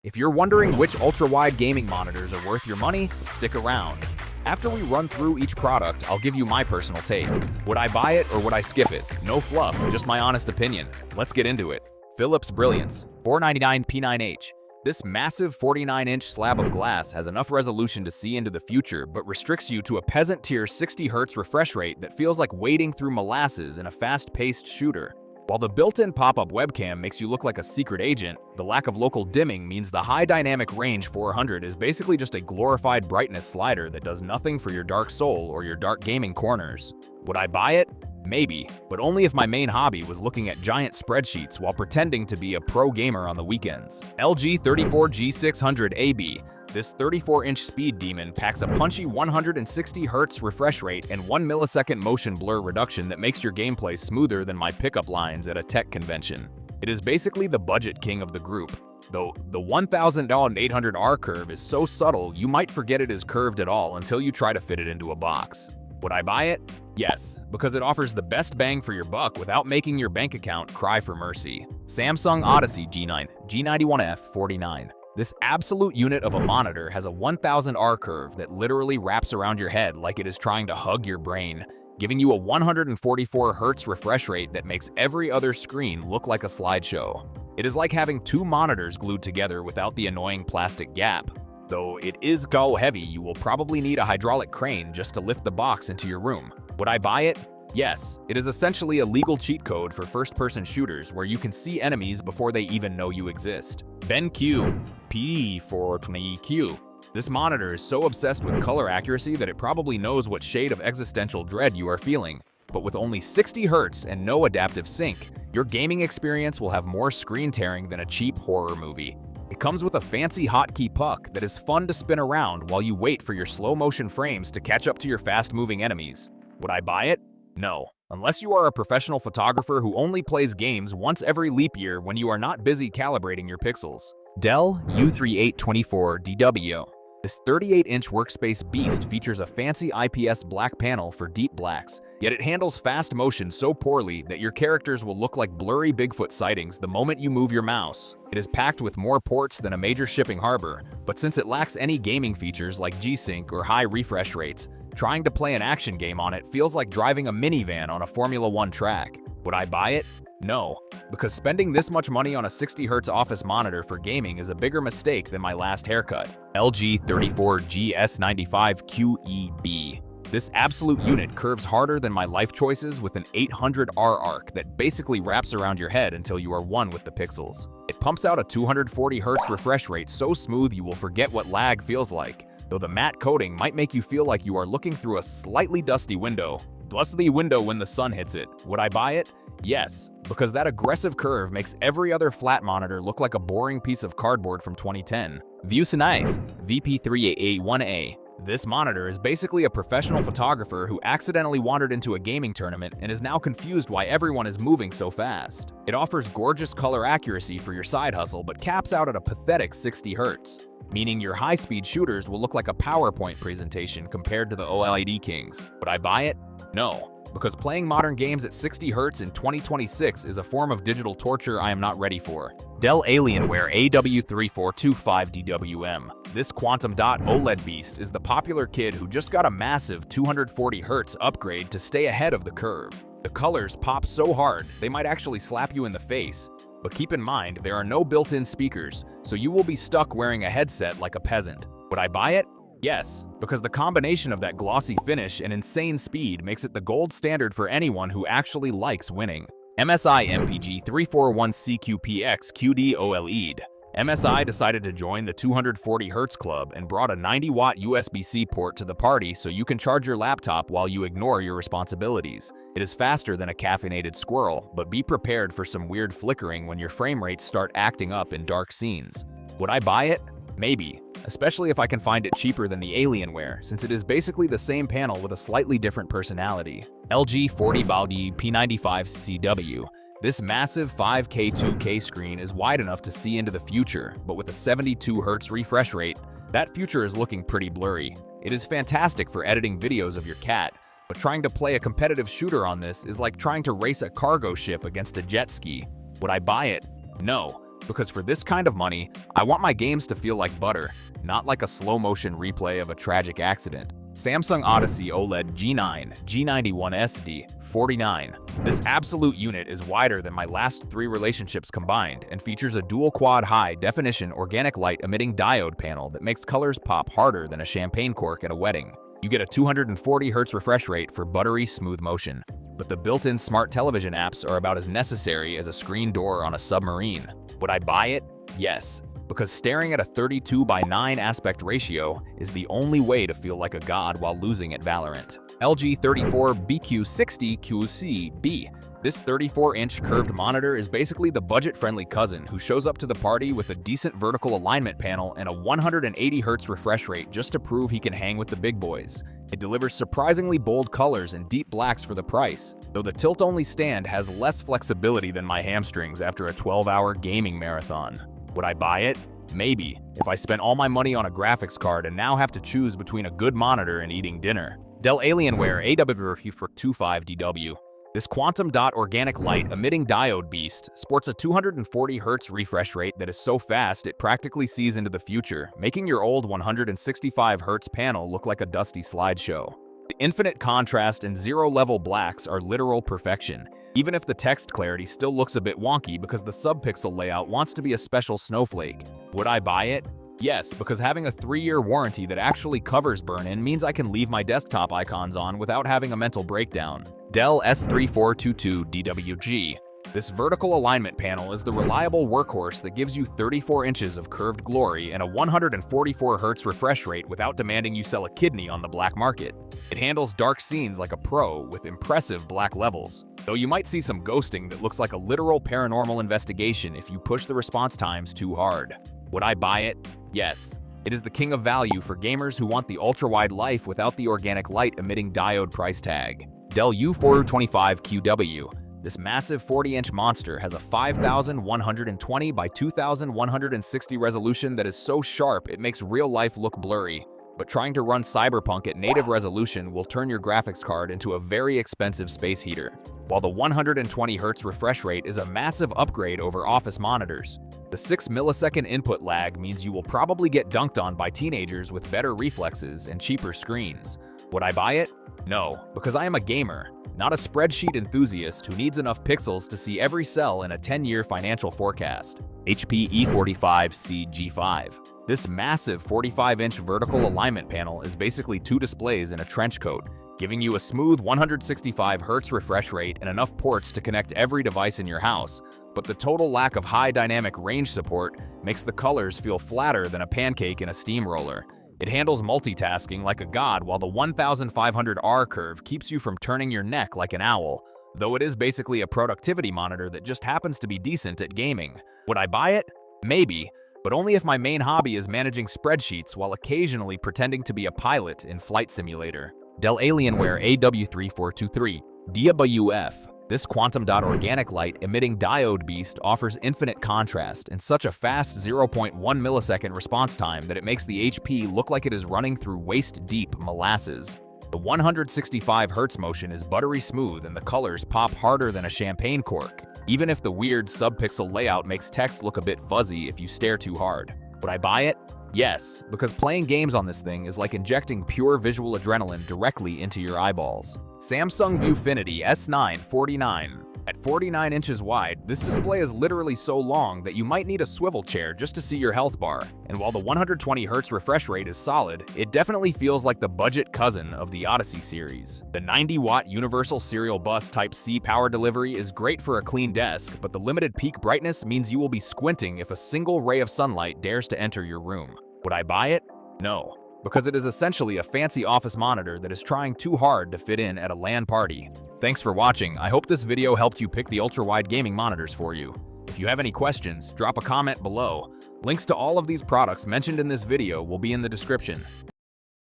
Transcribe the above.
If you're wondering which ultra-wide gaming monitors are worth your money, stick around. After we run through each product, I'll give you my personal take. Would I buy it or would I skip it? No fluff, just my honest opinion. Let's get into it. Philips Brilliance 499p9H. This massive 49-inch slab of glass has enough resolution to see into the future, but restricts you to a peasant-tier 60Hz refresh rate that feels like wading through molasses in a fast-paced shooter. While the built-in pop-up webcam makes you look like a secret agent, the lack of local dimming means the high dynamic range 400 is basically just a glorified brightness slider that does nothing for your dark soul or your dark gaming corners. Would I buy it? Maybe, but only if my main hobby was looking at giant spreadsheets while pretending to be a pro gamer on the weekends. LG 34G 600AB. This 34-inch speed demon packs a punchy 160Hz refresh rate and 1 millisecond motion blur reduction that makes your gameplay smoother than my pickup lines at a tech convention. It is basically the budget king of the group, though the 1800R curve is so subtle you might forget it is curved at all until you try to fit it into a box. Would I buy it? Yes, because it offers the best bang for your buck without making your bank account cry for mercy. Samsung Odyssey G9 G91F49. This absolute unit of a monitor has a 1000R curve that literally wraps around your head like it is trying to hug your brain, giving you a 144Hz refresh rate that makes every other screen look like a slideshow. It is like having two monitors glued together without the annoying plastic gap. Though it is go heavy, you will probably need a hydraulic crane just to lift the box into your room. Would I buy it? Yes, it is essentially a legal cheat code for first-person shooters where you can see enemies before they even know you exist. BenQ P420Q. This monitor is so obsessed with color accuracy that it probably knows what shade of existential dread you are feeling. But with only 60Hz and no adaptive sync, your gaming experience will have more screen tearing than a cheap horror movie. It comes with a fancy hotkey puck that is fun to spin around while you wait for your slow-motion frames to catch up to your fast-moving enemies. Would I buy it? No, unless you are a professional photographer who only plays games once every leap year when you are not busy calibrating your pixels. Dell U3824DW. This 38-inch workspace beast features a fancy IPS black panel for deep blacks, yet it handles fast motion so poorly that your characters will look like blurry Bigfoot sightings the moment you move your mouse. It is packed with more ports than a major shipping harbor, but since it lacks any gaming features like G-Sync or high refresh rates, trying to play an action game on it feels like driving a minivan on a Formula 1 track. Would I buy it? No, because spending this much money on a 60Hz office monitor for gaming is a bigger mistake than my last haircut. LG 34GS95QEB. This absolute unit curves harder than my life choices with an 800R arc that basically wraps around your head until you are one with the pixels. It pumps out a 240Hz refresh rate so smooth you will forget what lag feels like, though the matte coating might make you feel like you are looking through a slightly dusty window. Dusty window when the sun hits it. Would I buy it? Yes, because that aggressive curve makes every other flat monitor look like a boring piece of cardboard from 2010. ViewSonice VP3A1A. This monitor is basically a professional photographer who accidentally wandered into a gaming tournament and is now confused why everyone is moving so fast. It offers gorgeous color accuracy for your side hustle but caps out at a pathetic 60Hz, meaning your high-speed shooters will look like a PowerPoint presentation compared to the OLED kings. Would I buy it? No, because playing modern games at 60Hz in 2026 is a form of digital torture I am not ready for. Dell Alienware AW3425DWM. This quantum dot OLED beast is the popular kid who just got a massive 240Hz upgrade to stay ahead of the curve. The colors pop so hard, they might actually slap you in the face. But keep in mind, there are no built-in speakers, so you will be stuck wearing a headset like a peasant. Would I buy it? Yes, because the combination of that glossy finish and insane speed makes it the gold standard for anyone who actually likes winning. MSI MPG 341CQPX QD OLED. MSI decided to join the 240Hz club and brought a 90-watt USB-C port to the party so you can charge your laptop while you ignore your responsibilities. It is faster than a caffeinated squirrel, but be prepared for some weird flickering when your frame rates start acting up in dark scenes. Would I buy it? Maybe, especially if I can find it cheaper than the Alienware, since it is basically the same panel with a slightly different personality. LG 40Baudi P95CW. This massive 5K 2K screen is wide enough to see into the future, but with a 72Hz refresh rate, that future is looking pretty blurry. It is fantastic for editing videos of your cat, but trying to play a competitive shooter on this is like trying to race a cargo ship against a jet ski. Would I buy it? No, Because for this kind of money, I want my games to feel like butter, not like a slow-motion replay of a tragic accident. Samsung Odyssey OLED G9 G91 SD 49. This absolute unit is wider than my last 3 relationships combined and features a dual-quad high-definition organic light-emitting diode panel that makes colors pop harder than a champagne cork at a wedding. You get a 240 Hz refresh rate for buttery smooth motion. But the built-in smart television apps are about as necessary as a screen door on a submarine. Would I buy it? Yes, because staring at a 32:9 aspect ratio is the only way to feel like a god while losing at Valorant. LG 34BQ60 QC-B. This 34-inch curved monitor is basically the budget-friendly cousin who shows up to the party with a decent vertical alignment panel and a 180 Hz refresh rate just to prove he can hang with the big boys. It delivers surprisingly bold colors and deep blacks for the price, though the tilt-only stand has less flexibility than my hamstrings after a 12-hour gaming marathon. Would I buy it? Maybe, if I spent all my money on a graphics card and now have to choose between a good monitor and eating dinner. Dell Alienware E45c G5. This quantum dot organic light emitting diode beast sports a 240 Hz refresh rate that is so fast it practically sees into the future, making your old 165 Hz panel look like a dusty slideshow. The infinite contrast and zero-level blacks are literal perfection, even if the text clarity still looks a bit wonky because the subpixel layout wants to be a special snowflake. Would I buy it? Yes, because having a 3-year warranty that actually covers burn-in means I can leave my desktop icons on without having a mental breakdown. Dell S3422DWG. This vertical alignment panel is the reliable workhorse that gives you 34 inches of curved glory and a 144 Hz refresh rate without demanding you sell a kidney on the black market. It handles dark scenes like a pro with impressive black levels, though you might see some ghosting that looks like a literal paranormal investigation if you push the response times too hard. Would I buy it? Yes. It is the king of value for gamers who want the ultra-wide life without the organic light-emitting diode price tag. Dell U425QW. This massive 40-inch monster has a 5120 by 2160 resolution that is so sharp it makes real life look blurry. But trying to run Cyberpunk at native resolution will turn your graphics card into a very expensive space heater. While the 120 Hz refresh rate is a massive upgrade over office monitors, the 6-millisecond input lag means you will probably get dunked on by teenagers with better reflexes and cheaper screens. Would I buy it? No, because I am a gamer, not a spreadsheet enthusiast who needs enough pixels to see every cell in a 10-year financial forecast. HP E45c G5. This massive 45-inch vertical alignment panel is basically 2 displays in a trench coat, giving you a smooth 165 Hz refresh rate and enough ports to connect every device in your house, but the total lack of high dynamic range support makes the colors feel flatter than a pancake in a steamroller. It handles multitasking like a god while the 1500R curve keeps you from turning your neck like an owl, though it is basically a productivity monitor that just happens to be decent at gaming. Would I buy it? Maybe, but only if my main hobby is managing spreadsheets while occasionally pretending to be a pilot in Flight Simulator. Dell Alienware AW3423 DWF. This quantum dot organic light emitting diode beast offers infinite contrast and such a fast 0.1 millisecond response time that it makes the HP look like it is running through waist-deep molasses. The 165 Hz motion is buttery smooth and the colors pop harder than a champagne cork, even if the weird subpixel layout makes text look a bit fuzzy if you stare too hard. Would I buy it? Yes, because playing games on this thing is like injecting pure visual adrenaline directly into your eyeballs. Samsung Viewfinity S9 49. At 49 inches wide, this display is literally so long that you might need a swivel chair just to see your health bar. And while the 120 Hz refresh rate is solid, it definitely feels like the budget cousin of the Odyssey series. The 90-watt universal serial bus Type-C power delivery is great for a clean desk, but the limited peak brightness means you will be squinting if a single ray of sunlight dares to enter your room. Would I buy it? No, because it is essentially a fancy office monitor that is trying too hard to fit in at a LAN party. Thanks for watching. I hope this video helped you pick the ultra-wide gaming monitors for you. If you have any questions, drop a comment below. Links to all of these products mentioned in this video will be in the description.